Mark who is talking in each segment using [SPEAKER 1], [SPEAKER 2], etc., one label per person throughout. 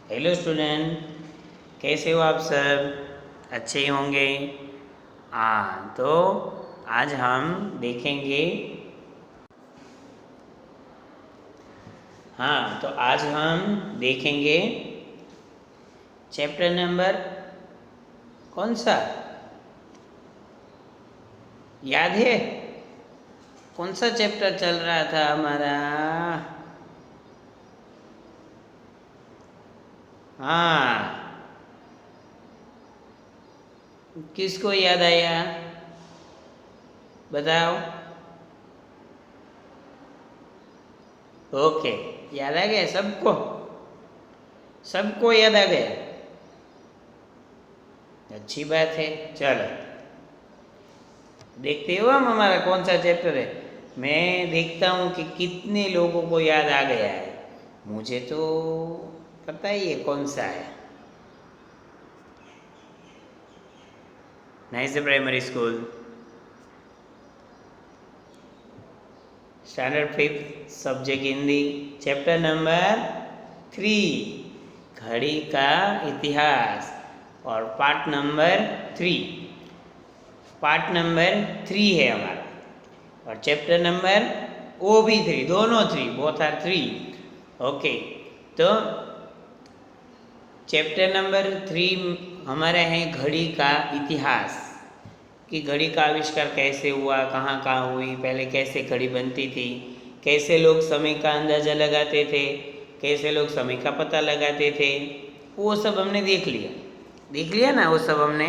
[SPEAKER 1] Hello student, कैसे हो आप सब? अच्छे ही होंगे। हाँ, तो आज हम देखेंगे। हाँ, तो आज हम देखेंगे चैप्टर नंबर कौन सा? याद है? कौन सा चैप्टर चल रहा था हमारा? हाँ, किसको याद आया? बताओ। ओके, याद आ गया सबको? सबको याद आ गया? अच्छी बात है। चलो देखते हो हम हमारा कौन सा चैप्टर है। मैं देखता हूँ कि कितने लोगों को याद आ गया है। मुझे तो पता ही है कौन सा है। Nice primary school, standard 5 subject Hindi, chapter number 3 घड़ी का इतिहास और पार्ट नंबर 3 है हमारा। और चैप्टर नंबर वो भी 3, दोनों 3, बोथ आर 3। ओके, तो चैप्टर नंबर 3 हमारे हैं घड़ी का इतिहास, कि घड़ी का आविष्कार कैसे हुआ, कहाँ कहाँ हुई, पहले कैसे घड़ी बनती थी, कैसे लोग समय का अंदाज़ा लगाते थे, कैसे लोग समय का पता लगाते थे, वो सब हमने देख लिया ना वो सब हमने।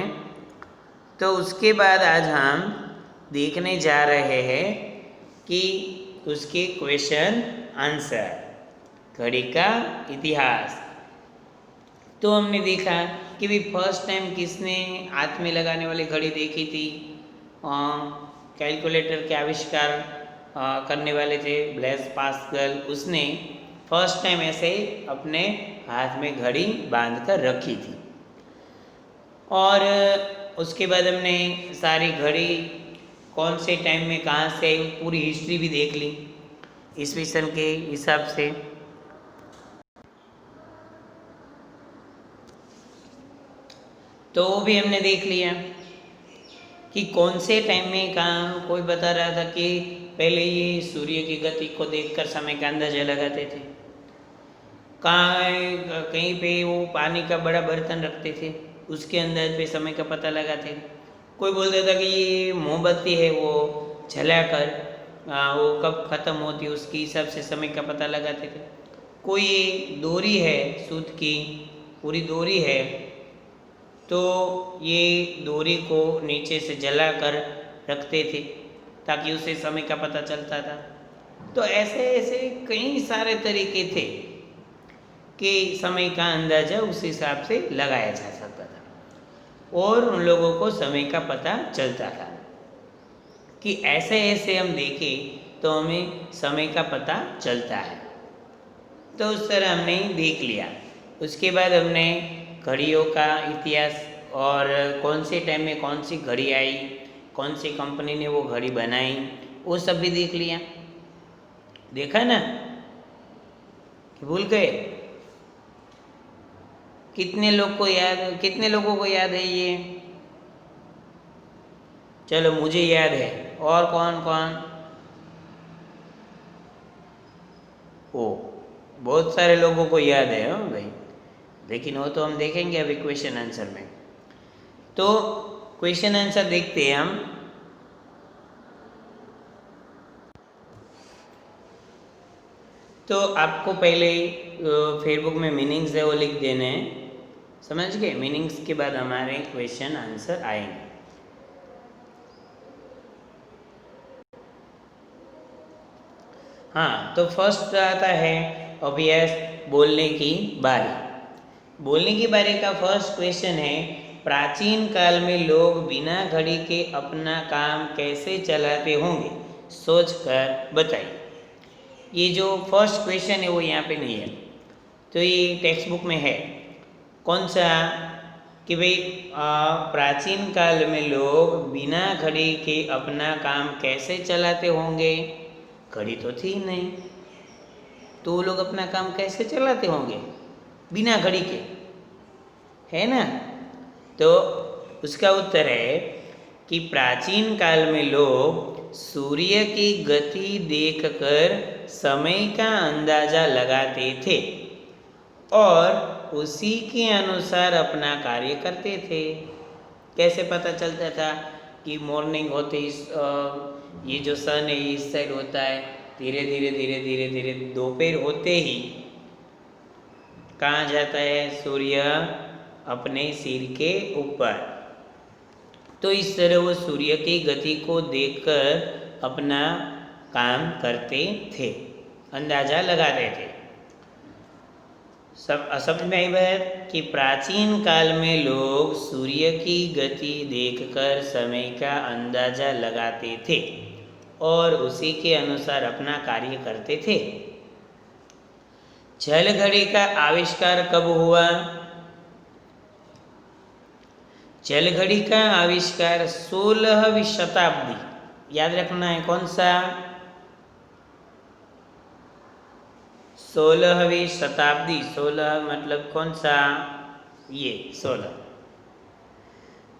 [SPEAKER 1] तो उसके बाद आज हम देखने जा रहे हैं कि उसके क्वेश्चन आंसर, घड़ी का इतिहास। तो हमने देखा कि भाई फर्स्ट टाइम किसने हाथ में लगाने वाली घड़ी देखी थी? कैलकुलेटर के आविष्कार करने वाले थे ब्लेज पास्कल। उसने फर्स्ट टाइम ऐसे अपने हाथ में घड़ी बांध कर रखी थी। और उसके बाद हमने सारी घड़ी कौन से टाइम में कहाँ से आई, पूरी हिस्ट्री भी देख ली ईस्वी सन के हिसाब से। तो वो भी हमने देख लिया कि कौन से टाइम में कहाँ। कोई बता रहा था कि पहले ये सूर्य की गति को देखकर समय का अंदाजा लगाते थे। कहीं पे वो पानी का बड़ा बर्तन रखते थे, उसके अंदाज पे समय का पता लगाते थे। कोई बोलता था कि ये मोमबत्ती है, वो जलाकर वो कब ख़त्म होती है उसके हिसाब से समय का पता लगाते थे। कोई डोरी है सूत की, पूरी डोरी है, तो ये डोरी को नीचे से जलाकर रखते थे ताकि उसे समय का पता चलता था। तो ऐसे ऐसे कई सारे तरीके थे कि समय का अंदाज़ा उस हिसाब से लगाया जा सकता था और उन लोगों को समय का पता चलता था कि ऐसे ऐसे हम देखें तो हमें समय का पता चलता है। तो उस तरह हमने देख लिया। उसके बाद हमने घड़ियों का इतिहास और कौन से टाइम में कौन सी घड़ी आई, कौन सी कंपनी ने वो घड़ी बनाई, वो सब भी देख लिया। देखा ना कि भूल गए? कितने लोगों को याद है ये? चलो मुझे याद है, और कौन कौन? ओ, बहुत सारे लोगों को याद है हाँ भाई, लेकिन वो तो हम देखेंगे अभी क्वेश्चन आंसर में। तो क्वेश्चन आंसर देखते हैं हम। तो आपको पहले फेसबुक में मीनिंग्स है वो लिख देने हैं, समझ गए? मीनिंग्स के बाद हमारे क्वेश्चन आंसर आएंगे। हाँ, तो फर्स्ट आता है ऑब्वियस, बोलने की बारी। बोलने की बारी का फर्स्ट क्वेश्चन है, प्राचीन काल में लोग बिना घड़ी के अपना काम कैसे चलाते होंगे, सोच कर बताइए। ये जो फर्स्ट क्वेश्चन है वो यहाँ पे नहीं है, तो ये टेक्स्ट बुक में है। कौन सा? कि भाई प्राचीन काल में लोग बिना घड़ी के अपना काम कैसे चलाते होंगे। घड़ी तो थी नहीं, तो वो लोग अपना काम कैसे चलाते होंगे? बिना घड़ी के, है ना। तो उसका उत्तर है कि प्राचीन काल में लोग सूर्य की गति देखकर समय का अंदाजा लगाते थे और उसी के अनुसार अपना कार्य करते थे। कैसे पता चलता था कि मॉर्निंग होते ही ये जो सन है इस साइड होता है, धीरे धीरे धीरे धीरे धीरे दोपहर होते ही कहाँ जाता है सूर्य? अपने सिर के ऊपर। तो इस तरह वो सूर्य की गति को देखकर अपना काम करते थे, अंदाजा लगाते थे। सब समझ में आई बात कि प्राचीन काल में लोग सूर्य की गति देखकर समय का अंदाजा लगाते थे और उसी के अनुसार अपना कार्य करते थे। जल घड़ी का आविष्कार कब हुआ? जल घड़ी का आविष्कार 16वीं शताब्दी, याद रखना है कौन सा? 16वीं शताब्दी। 16 मतलब कौन सा? ये 16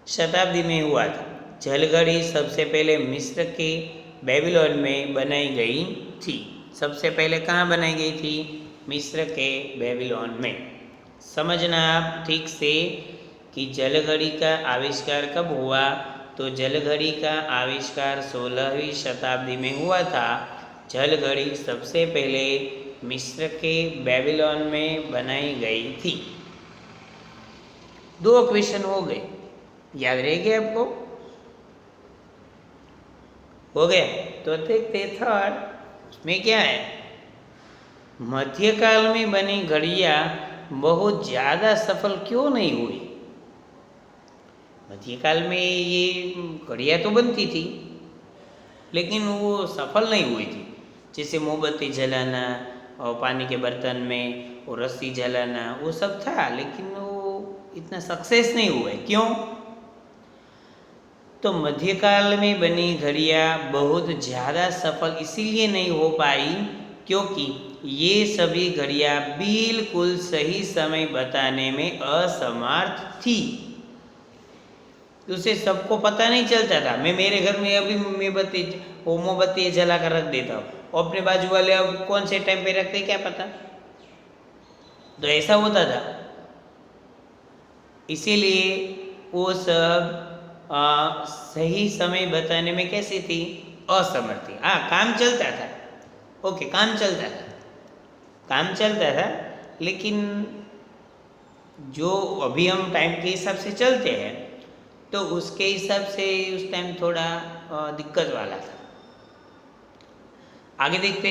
[SPEAKER 1] शताब्दी में हुआ था। जल घड़ी सबसे पहले मिस्र के बेबीलोन में बनाई गई थी। सबसे पहले कहाँ बनाई गई थी? मिस्र के बेबीलोन में। समझना आप ठीक से कि जल घड़ी का आविष्कार कब हुआ। तो जल घड़ी का आविष्कार 16वीं शताब्दी में हुआ था। जल घड़ी सबसे पहले मिस्र के बेबीलोन में बनाई गई थी। 2 क्वेश्चन हो गए, याद रहेंगे आपको? हो गया। तो देखते थर्ड में क्या है। मध्यकाल में बनी घड़ियाँ बहुत ज़्यादा सफल क्यों नहीं हुई? मध्यकाल में ये घड़ियाँ तो बनती थी लेकिन वो सफल नहीं हुई थी। जैसे मोमबत्ती जलाना और पानी के बर्तन में वो रस्सी जलाना, वो सब था लेकिन वो इतना सक्सेस नहीं हुआ है। क्यों? तो मध्यकाल में बनी घड़ियाँ बहुत ज़्यादा सफल इसीलिए नहीं हो पाई क्योंकि ये सभी घड़ियाँ बिल्कुल सही समय बताने में असमर्थ थी। उसे सबको पता नहीं चलता था। मैं मेरे घर में अभी मोमबत्ती जला कर रख देता हूँ, अपने बाजू वाले अब कौन से टाइम पे रखते क्या पता। तो ऐसा होता था, इसीलिए वो सब सही समय बताने में कैसी थी? असमर्थ थी। हाँ, काम चलता था, ओके, काम चलता था लेकिन जो अभी हम टाइम के हिसाब से चलते हैं तो उसके हिसाब से उस टाइम थोड़ा दिक्कत वाला था। आगे देखते।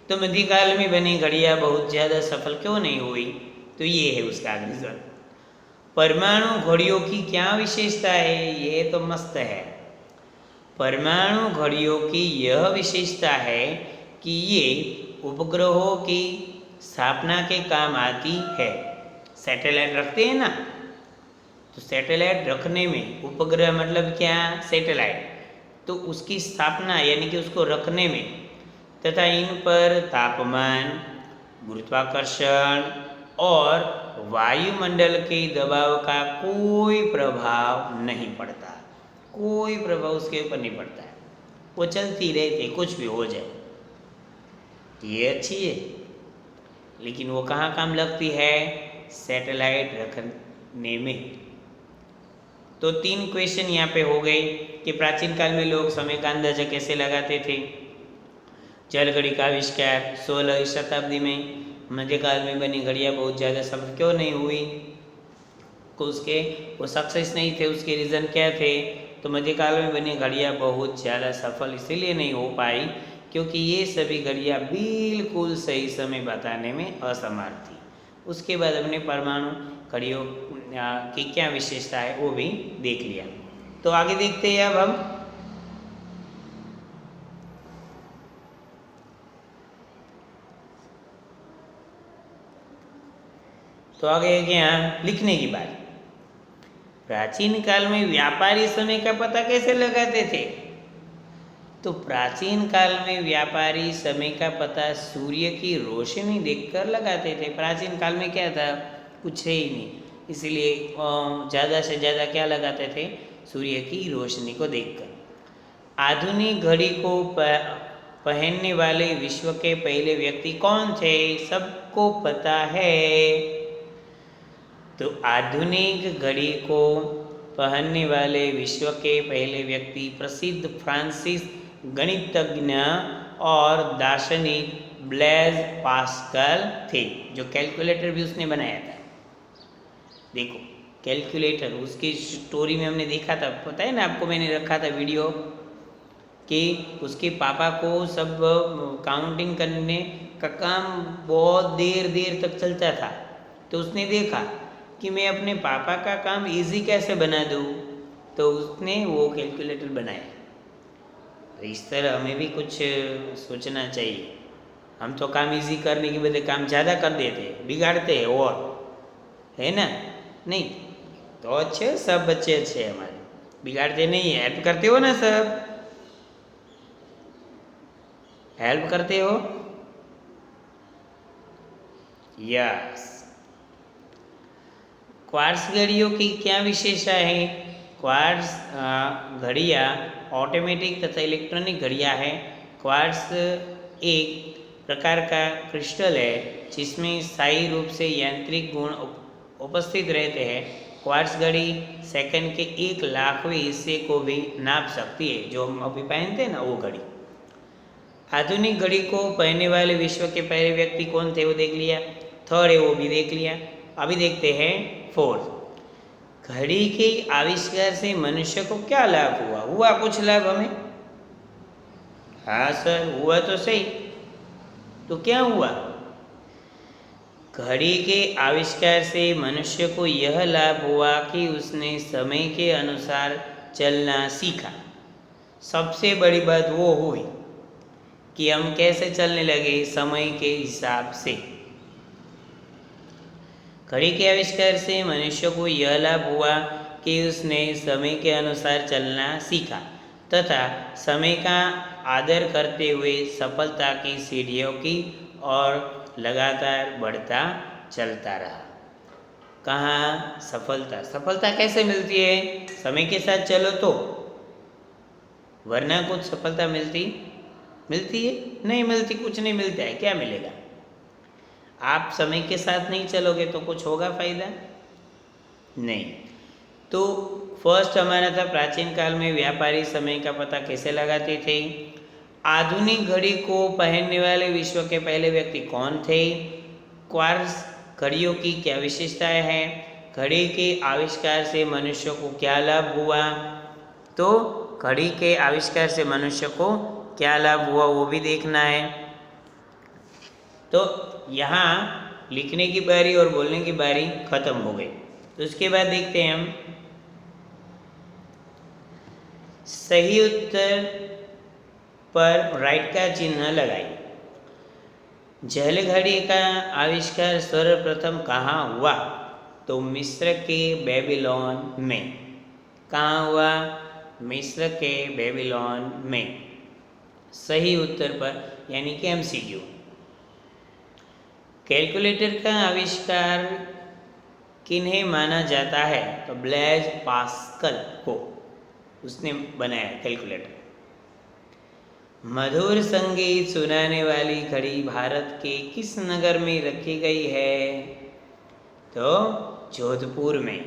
[SPEAKER 1] तो मध्यकाल में बनी घड़ियाँ बहुत ज़्यादा सफल क्यों नहीं हुई? तो ये है उसका रीज़न। परमाणु घड़ियों की क्या विशेषता है? ये तो मस्त है। परमाणु घड़ियों की यह विशेषता है कि ये उपग्रहों की स्थापना के काम आती है। सैटेलाइट रखते हैं ना, तो सैटेलाइट रखने में, उपग्रह मतलब क्या? सैटेलाइट। तो उसकी स्थापना यानी कि उसको रखने में तथा इन पर तापमान, गुरुत्वाकर्षण और वायुमंडल के दबाव का कोई प्रभाव नहीं पड़ता। कोई प्रभाव उसके ऊपर नहीं पड़ता है, वो चलती रहती, कुछ भी हो जाए। ये अच्छी है, लेकिन वो कहाँ काम लगती है? सैटेलाइट रखने में। तो 3 क्वेश्चन यहाँ पे हो गए कि प्राचीन काल में लोग समय का अंदाजा कैसे लगाते थे। जल घड़ी का आविष्कार 16वीं शताब्दी में। मध्यकाल में बनी घड़ियाँ बहुत ज़्यादा सफल क्यों नहीं हुई? वो सक्सेस नहीं थे। उसके रीज़न क्या थे? तो मध्यकाल में बनी घड़ियाँ बहुत ज़्यादा सफल इसीलिए नहीं हो पाई क्योंकि ये सभी घड़ियाँ बिल्कुल सही समय बताने में असमर्थ थी। उसके बाद हमने परमाणु घड़ियों की क्या विशेषता है वो भी देख लिया। तो आगे देखते हैं अब हम। तो आगे क्या लिखने की बात। प्राचीन काल में व्यापारी समय का पता कैसे लगाते थे? तो प्राचीन काल में व्यापारी समय का पता सूर्य की रोशनी देखकर लगाते थे। प्राचीन काल में क्या था, कुछ है ही नहीं, इसलिए ज़्यादा से ज़्यादा क्या लगाते थे, सूर्य की रोशनी को देखकर। आधुनिक घड़ी को पहनने वाले विश्व के पहले व्यक्ति कौन थे, सबको पता है। तो आधुनिक घड़ी को पहनने वाले विश्व के पहले व्यक्ति प्रसिद्ध फ्रांसीस गणितज्ञ और दार्शनिक ब्लेज पास्कल थे, जो कैलकुलेटर भी उसने बनाया था। देखो कैलकुलेटर, उसकी स्टोरी में हमने देखा था, पता है ना आपको, मैंने रखा था वीडियो कि उसके पापा को सब काउंटिंग करने का काम बहुत देर देर तक चलता था। तो उसने देखा कि मैं अपने पापा का काम इजी कैसे बना दूँ, तो उसने वो कैलकुलेटर बनाया। तो इस तरह हमें भी कुछ सोचना चाहिए। हम तो काम इजी करने के बजाय काम ज़्यादा कर देते, बिगाड़ते हैं, और है ना, नहीं तो अच्छे, सब बच्चे अच्छे हैं हमारे, बिगाड़ते नहीं है। हेल्प करते हो ना, सब हेल्प करते हो, यस। क्वार्ट्स घड़ियों की क्या विशेषता है? क्वार्ट्स घड़ियाँ ऑटोमेटिक तथा इलेक्ट्रॉनिक घड़ियाँ हैं। क्वार्ट्स एक प्रकार का क्रिस्टल है जिसमें स्थायी रूप से यांत्रिक गुण उपस्थित रहते हैं। क्वार्ट्स घड़ी सेकंड के 1,00,000वें हिस्से को भी नाप सकती है, जो हम अभी पहनते हैं ना, वो घड़ी। आधुनिक घड़ी को पहनने वाले विश्व के पहले व्यक्ति कौन थे, वो देख लिया। थर्ड है, वो भी देख लिया। अभी देखते हैं फोर्थ। घड़ी के आविष्कार से मनुष्य को क्या लाभ हुआ? हुआ कुछ लाभ हमें? हाँ सर, हुआ तो सही। तो क्या हुआ? घड़ी के आविष्कार से मनुष्य को यह लाभ हुआ कि उसने समय के अनुसार चलना सीखा। सबसे बड़ी बात वो हुई कि हम कैसे चलने लगे, समय के हिसाब से। घड़ी के आविष्कार से मनुष्य को यह लाभ हुआ कि उसने समय के अनुसार चलना सीखा तथा समय का आदर करते हुए सफलता की सीढ़ियों की और लगातार बढ़ता चलता रहा। कहाँ सफलता? सफलता कैसे मिलती है? समय के साथ चलो तो, वरना कुछ सफलता मिलती है? नहीं मिलती, कुछ नहीं मिलता है। क्या मिलेगा? आप समय के साथ नहीं चलोगे तो कुछ होगा फायदा? नहीं। तो फर्स्ट हमारा था प्राचीन काल में व्यापारी समय का पता कैसे लगाते थे। आधुनिक घड़ी को पहनने वाले विश्व के पहले व्यक्ति कौन थे। क्वार्ट्स घड़ियों की क्या विशेषताएं हैं। घड़ी के आविष्कार से मनुष्य को क्या लाभ हुआ। तो घड़ी के आविष्कार से मनुष्य को क्या लाभ हुआ वो भी देखना है। तो यहाँ लिखने की बारी और बोलने की बारी खत्म हो गई। तो उसके बाद देखते हैं हम सही उत्तर पर राइट का चिन्ह लगाइए। जल घड़ी का आविष्कार सर्वप्रथम कहाँ हुआ? तो मिस्र के बेबीलोन में। कहाँ हुआ? मिस्र के बेबीलोन में। सही उत्तर पर, यानी कि MCQ। कैलकुलेटर का आविष्कार किन्हें माना जाता है? तो ब्लेज पास्कल को, उसने बनाया कैलकुलेटर। मधुर संगीत सुनाने वाली घड़ी भारत के किस नगर में रखी गई है? तो जोधपुर में।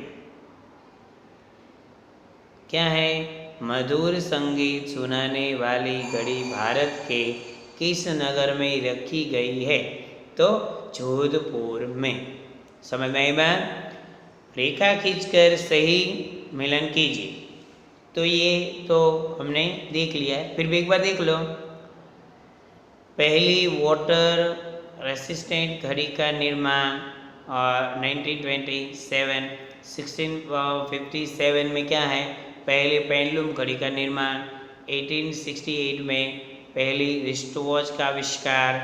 [SPEAKER 1] क्या है? मधुर संगीत सुनाने वाली घड़ी भारत के किस नगर में रखी गई है? तो जोधपुर में। समझ में आई बात? रेखा खींचकर सही मिलन कीजिए। तो ये तो हमने देख लिया है, फिर भी एक बार देख लो। पहली वाटर रेसिस्टेंट घड़ी का निर्माण 1657 में क्या है? पहले पेंडुलम घड़ी का निर्माण। 1868 में पहली रिस्ट वॉच का आविष्कार।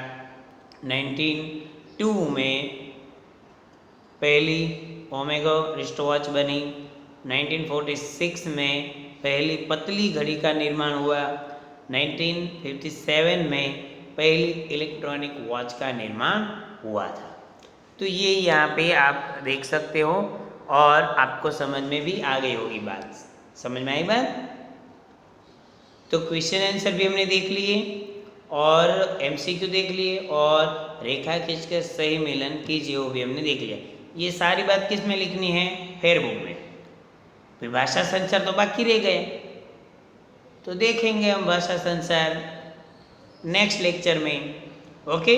[SPEAKER 1] 1902 में पहली ओमेगा रिस्ट वॉच बनी। 1946 में पहली पतली घड़ी का निर्माण हुआ। 1957 में पहली इलेक्ट्रॉनिक वॉच का निर्माण हुआ था। तो ये यहाँ पे आप देख सकते हो और आपको समझ में भी आ गई होगी बात। समझ में आई बात? तो क्वेश्चन आंसर भी हमने देख लिए और एमसीक्यू देख लिए और रेखा खींचकर सही मिलन कीजिए वो भी हमने देख लिया। ये सारी बात किस में लिखनी है? फेयरबुक में। फिर भाषा संचार तो बाकी रह गए, तो देखेंगे हम भाषा संचार नेक्स्ट लेक्चर में। ओके,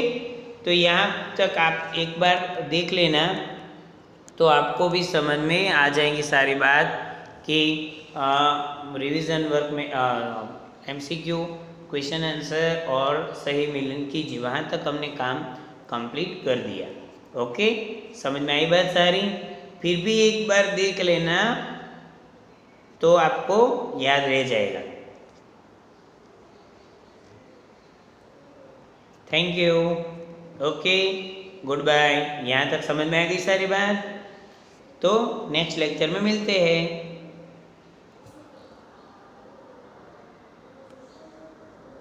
[SPEAKER 1] तो यहाँ तक आप एक बार देख लेना तो आपको भी समझ में आ जाएंगी सारी बात कि रिवीजन वर्क में एमसीक्यू, क्वेश्चन आंसर और सही मिलन कीजिए, वहाँ तक हमने काम कंप्लीट कर दिया। ओके, समझ में आई बात सारी? फिर भी एक बार देख लेना तो आपको याद रह जाएगा। Thank you. Okay, goodbye. यहाँ तक समझ में आ गई सारी बात? तो नेक्स्ट लेक्चर में मिलते हैं।